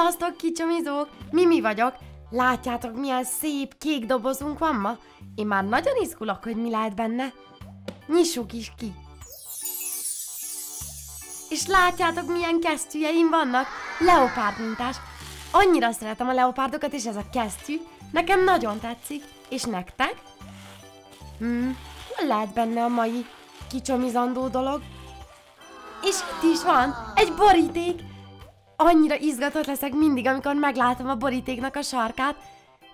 Sziasztok, kicsomizók! Mimi vagyok. Látjátok, milyen szép kék dobozunk van ma? Én már nagyon izgulok, hogy mi lehet benne. Nyissuk is ki. És látjátok, milyen kesztyűjeim vannak? Leopárd mintás. Annyira szeretem a leopárdokat, és ez a kesztyű nekem nagyon tetszik. És nektek? Hol lehet benne a mai kicsomizandó dolog? És itt is van egy boríték. Annyira izgatott leszek mindig, amikor meglátom a borítéknak a sarkát.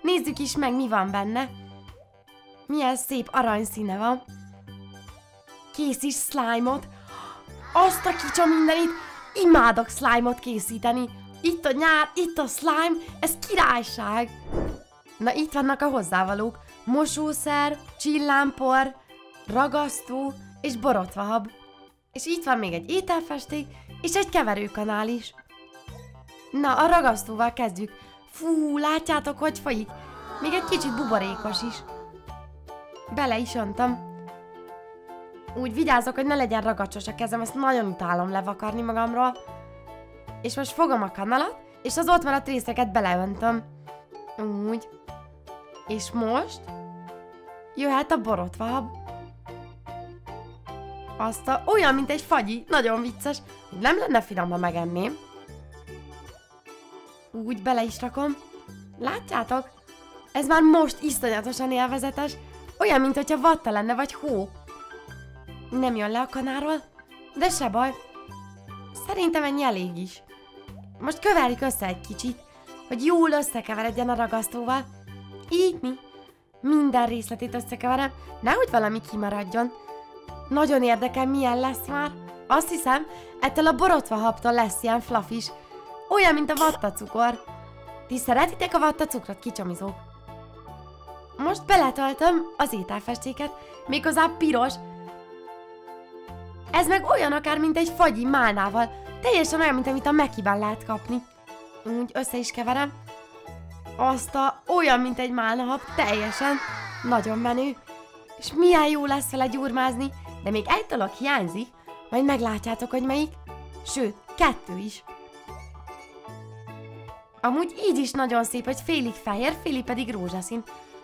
Nézzük is meg, mi van benne. Milyen szép aranyszíne van. Kész is slime-ot. Azt a kicsa mindenit. Imádok slime-ot készíteni. Itt a nyár, itt a slime. Ez királyság. Na, itt vannak a hozzávalók. Mosószer, csillámpor, ragasztó és borotvahab. És itt van még egy ételfesték és egy keverőkanál is. Na, a ragasztóval kezdjük. Fú, látjátok, hogy folyik? Még egy kicsit buborékos is. Bele is öntöm. Úgy vigyázok, hogy ne legyen ragacsos a kezem, ezt nagyon utálom levakarni magamról. És most fogom a kanalat, és az ott maradt részeket beleöntöm. Úgy. És most jöhet a borotvahab. Olyan, mint egy fagyi, nagyon vicces. Nem lenne finom, ha megenném. Úgy bele is rakom. Látjátok? Ez már most iszonyatosan élvezetes. Olyan, mint hogyha vatta lenne, vagy hó. Nem jön le a kanáról, de se baj. Szerintem ennyi elég is. Most köverjük össze egy kicsit, hogy jól összekeveredjen a ragasztóval. Így mi. Minden részletét összekeverem, nehogy valami kimaradjon. Nagyon érdekel, milyen lesz már. Azt hiszem, ettől a borotvahabtól lesz ilyen fluffis. Olyan, mint a vattacukor. Ti szeretitek a vattacukrot, kicsomizók? Most beletöltöm az ételfestéket, méghozzá piros. Ez meg olyan akár, mint egy fagyi málnával. Teljesen olyan, mint amit a Mekiben lehet kapni. Úgy össze is keverem. Olyan, mint egy málnahab, teljesen. Nagyon menő. És milyen jó lesz vele gyurmázni. De még egy dolog hiányzik, majd meglátjátok, hogy melyik. Sőt, 2 is. Amúgy így is nagyon szép, hogy félig fehér, félig pedig rózsaszín.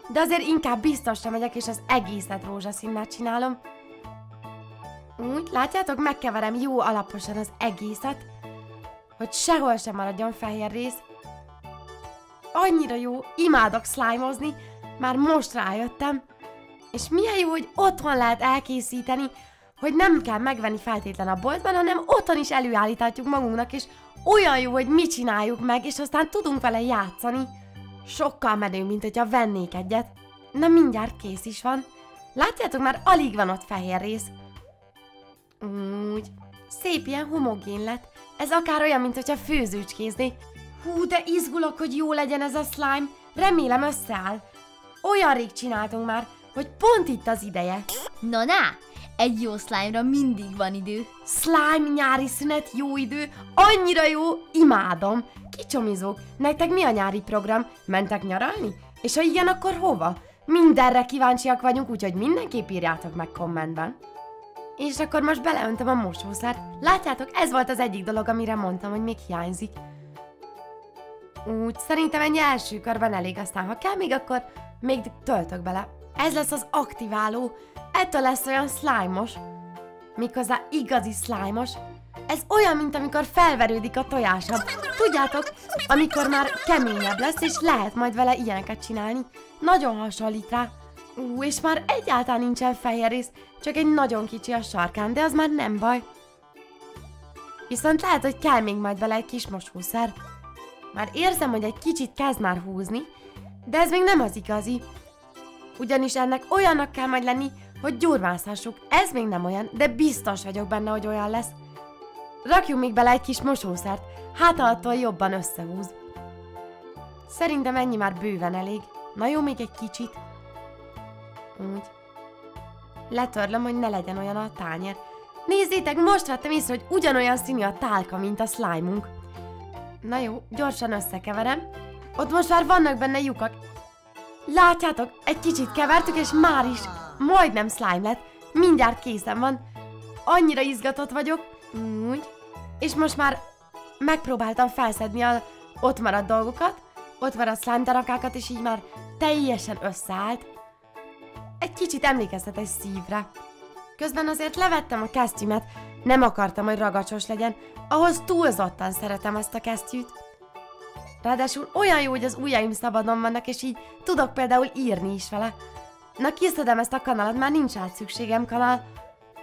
De azért inkább biztosra megyek, és az egészet rózsaszínnel csinálom. Úgy, látjátok, megkeverem jó alaposan az egészet, hogy sehol sem maradjon fehér rész. Annyira jó, imádok slime-ozni, már most rájöttem. És milyen jó, hogy otthon lehet elkészíteni, hogy nem kell megvenni feltétlen a boltban, hanem otthon is előállíthatjuk magunknak, és olyan jó, hogy mi csináljuk meg, és aztán tudunk vele játszani. Sokkal menőbb, mint hogyha vennék egyet. Na, mindjárt kész is van. Látjátok, már alig van ott fehér rész. Úgy. Szép ilyen homogén lett. Ez akár olyan, mint hogyha főzőcskéznék. Hú, de izgulok, hogy jó legyen ez a slime. Remélem összeáll. Olyan rég csináltunk már, hogy pont itt az ideje. Na, egy jó slime-ra mindig van idő. Slime, nyári szünet, jó idő, annyira jó, imádom. Kicsomizók, nektek mi a nyári program? Mentek nyaralni? És ha igen, akkor hova? Mindenre kíváncsiak vagyunk, úgyhogy mindenképp írjátok meg kommentben. És akkor most beleöntöm a mosószert. Látjátok, ez volt az egyik dolog, amire mondtam, hogy még hiányzik. Úgy, szerintem ennyi első körben elég, aztán ha kell még, akkor még töltök bele. Ez lesz az aktiváló. Ettől lesz olyan slime-os. Méghozzá igazi slime-os. Ez olyan, mint amikor felverődik a tojásabb. Tudjátok, amikor már keményebb lesz, és lehet majd vele ilyeneket csinálni. Nagyon hasonlít rá. És már egyáltalán nincsen fehér rész, csak egy nagyon kicsi a sarkán, de az már nem baj. Viszont lehet, hogy kell még majd vele egy kis mosószer. Már érzem, hogy egy kicsit kezd már húzni, de ez még nem az igazi. Ugyanis ennek olyannak kell majd lenni, hogy gyurmázhassuk. Ez még nem olyan, de biztos vagyok benne, hogy olyan lesz. Rakjunk még bele egy kis mosószert, hát attól jobban összehúz. Szerintem ennyi már bőven elég. Na jó, még egy kicsit. Úgy. Letörlöm, hogy ne legyen olyan a tányér. Nézzétek, most vettem észre, hogy ugyanolyan színű a tálka, mint a slime-unk. Na jó, gyorsan összekeverem. Ott most már vannak benne lyukak. Látjátok, egy kicsit kevertük, és már is majdnem slime lett. Mindjárt készen van. Annyira izgatott vagyok. Úgy. És most már megpróbáltam felszedni a ott maradt dolgokat, ott maradt slime darakákat, és így már teljesen összeállt. Egy kicsit emlékeztet egy szívre. Közben azért levettem a kesztyümet, nem akartam, hogy ragacsos legyen, ahhoz túlzottan szeretem ezt a kesztyűt. Ráadásul olyan jó, hogy az ujjaim szabadon vannak, és így tudok például írni is vele. Na, kiszedem ezt a kanalat, már nincs rá szükségem kanal.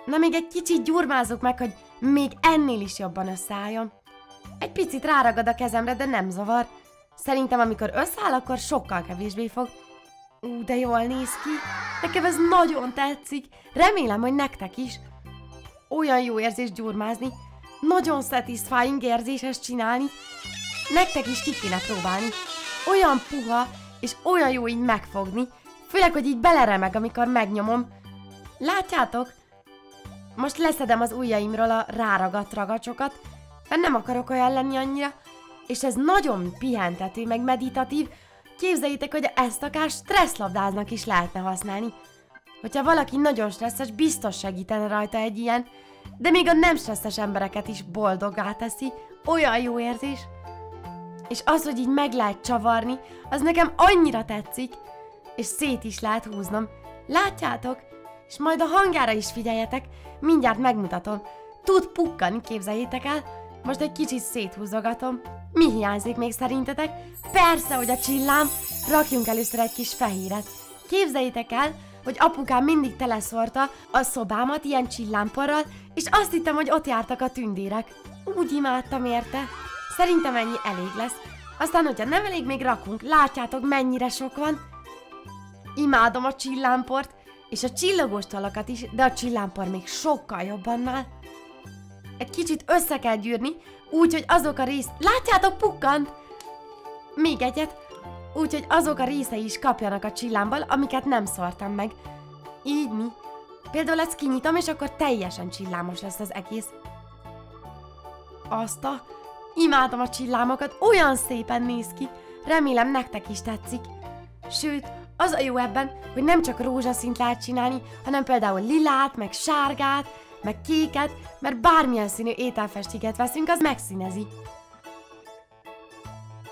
Na, még egy kicsit gyurmázzuk meg, hogy még ennél is jobban összeálljon. Egy picit ráragad a kezemre, de nem zavar. Szerintem, amikor összeáll, akkor sokkal kevésbé fog. De jól néz ki. Nekem ez nagyon tetszik. Remélem, hogy nektek is. Olyan jó érzés gyurmázni. Nagyon satisfying érzés ezt csinálni. Nektek is ki kéne próbálni. Olyan puha, és olyan jó így megfogni. Főleg, hogy így beleremeg, amikor megnyomom. Látjátok? Most leszedem az ujjaimról a ráragadt ragacsokat, mert nem akarok olyan lenni annyira, és ez nagyon pihentető, meg meditatív. Képzeljétek, hogy ezt akár stresszlabdáznak is lehetne használni. Hogyha valaki nagyon stresszes, biztos segítene rajta egy ilyen, de még a nem stresszes embereket is boldoggá teszi. Olyan jó érzés. És az, hogy így meg lehet csavarni, az nekem annyira tetszik, és szét is lehet húznom. Látjátok? És majd a hangjára is figyeljetek, mindjárt megmutatom. Tud pukkani, képzeljétek el. Most egy kicsit széthúzogatom. Mi hiányzik még szerintetek? Persze, hogy a csillám. Rakjunk először egy kis fehéret. Képzeljétek el, hogy apukám mindig teleszórta a szobámat ilyen csillámporral, és azt hittem, hogy ott jártak a tündérek. Úgy imádtam érte. Szerintem ennyi elég lesz. Aztán, hogyha nem elég, még rakunk. Látjátok, mennyire sok van? Imádom a csillámport, és a csillogós talakat is, de a csillámpor még sokkal jobb annál. Egy kicsit össze kell gyűrni, úgyhogy azok a Látjátok, pukkant! Még egyet, úgyhogy azok a részei is kapjanak a csillámból, amiket nem szórtam meg. Így mi? Például ezt kinyitom, és akkor teljesen csillámos lesz az egész. Imádom a csillámokat, olyan szépen néz ki. Remélem, nektek is tetszik. Sőt, az a jó ebben, hogy nem csak rózsaszínt lehet csinálni, hanem például lilát, meg sárgát, meg kéket, mert bármilyen színű ételfestéket veszünk, az megszínezi.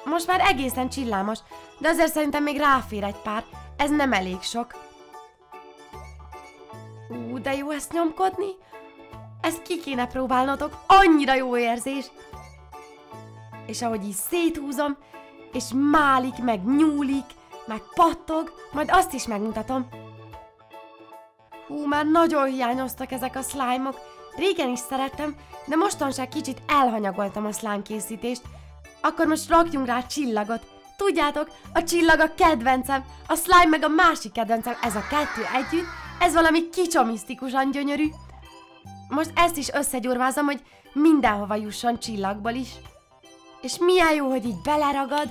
Most már egészen csillámos, de azért szerintem még ráfér egy pár. Ez nem elég sok. De jó ezt nyomkodni. Ezt ki kéne próbálnotok, annyira jó érzés. És ahogy így széthúzom, és málik, meg nyúlik, meg pattog, majd azt is megmutatom. Már nagyon hiányoztak ezek a slime-ok. Régen is szerettem, de mostanság kicsit elhanyagoltam a slime készítést. Akkor most rakjunk rá csillagot. Tudjátok, a csillag a kedvencem, a slime meg a másik kedvencem, ez a kettő együtt, ez valami kicsomisztikusan gyönyörű. Most ezt is összegyurvázom, hogy mindenhova jusson csillagból is. És milyen jó, hogy így beleragad.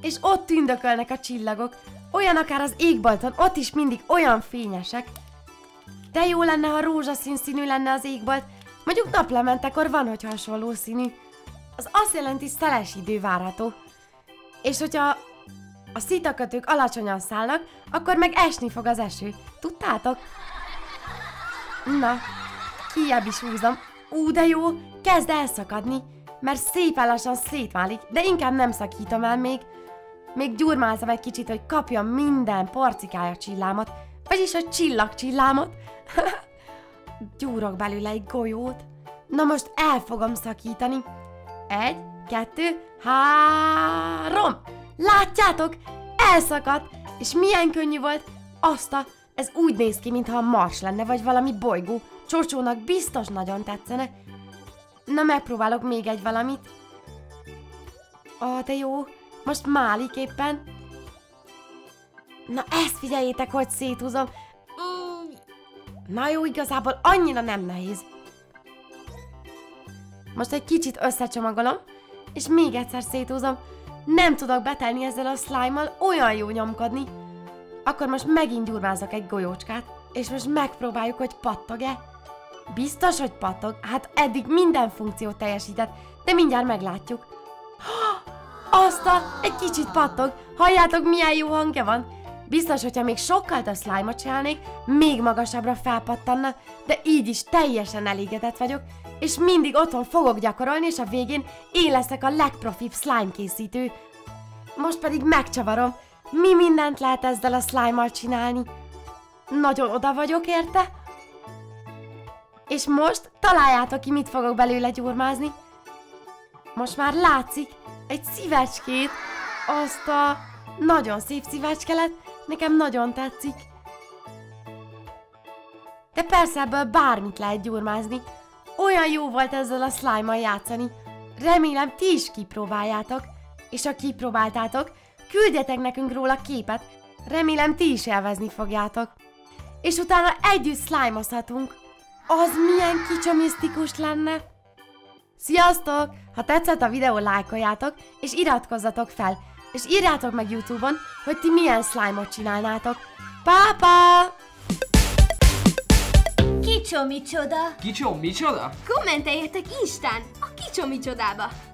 És ott tündökölnek a csillagok. Olyan akár az égbolton, ott is mindig olyan fényesek. De jó lenne, ha rózsaszín színű lenne az égbolt. Mondjuk naplementekor van, hogy hasonló színű. Az azt jelenti, szeles idő várható. És hogyha a szitakötők alacsonyan szállnak, akkor meg esni fog az eső. Tudtátok? Na, kijebb is húzom. De jó, kezd elszakadni, mert szépen lassan szétválik, de inkább nem szakítom el még. Még gyurmázom egy kicsit, hogy kapjam minden porcikája csillámot, vagyis a csillagcsillámot. Gyúrok belőle egy golyót. Na most el fogom szakítani. 1, 2, 3. Látjátok? Elszakadt. És milyen könnyű volt. Ez úgy néz ki, mintha a Mars lenne, vagy valami bolygó. Csocsónak biztos nagyon tetszene. Na, megpróbálok még egy valamit. De jó. Most málik éppen. Na, ezt figyeljétek, hogy széthúzom. Na jó, igazából annyira nem nehéz. Most egy kicsit összecsomagolom, és még egyszer széthúzom. Nem tudok betelni ezzel a slime-mal, olyan jó nyomkodni. Akkor most megint gyurmázok egy golyócskát, és most megpróbáljuk, hogy pattog-e. Biztos, hogy pattog. Hát eddig minden funkciót teljesített, de mindjárt meglátjuk. Egy kicsit pattog. Halljátok, milyen jó hangja van? Biztos, hogyha még sokkal több slime-ot csinálnék, még magasabbra felpattanna, de így is teljesen elégedett vagyok, és mindig otthon fogok gyakorolni, és a végén én leszek a legprofibb slime készítő. Most pedig megcsavarom, mi mindent lehet ezzel a slime-mal csinálni. Nagyon oda vagyok érte. És most találjátok ki, mit fogok belőle gyurmázni. Most már látszik egy szívecskét. Azt a nagyon szép szívecske lett, nekem nagyon tetszik. De persze ebből bármit lehet gyurmázni. Olyan jó volt ezzel a slime-mal játszani. Remélem ti is kipróbáljátok. És ha kipróbáltátok, küldjetek nekünk róla képet. Remélem ti is élvezni fogjátok. És utána együtt slime-ozhatunk. Az milyen kicsomisztikus lenne. Sziasztok! Ha tetszett a videó, lájkoljátok, és iratkozzatok fel. És írjátok meg YouTube-on, hogy ti milyen slime-ot csinálnátok. Pá-pá! Kicsom micsoda? Kicsom micsoda? Kommenteljetek Instán a Kicsom micsodába!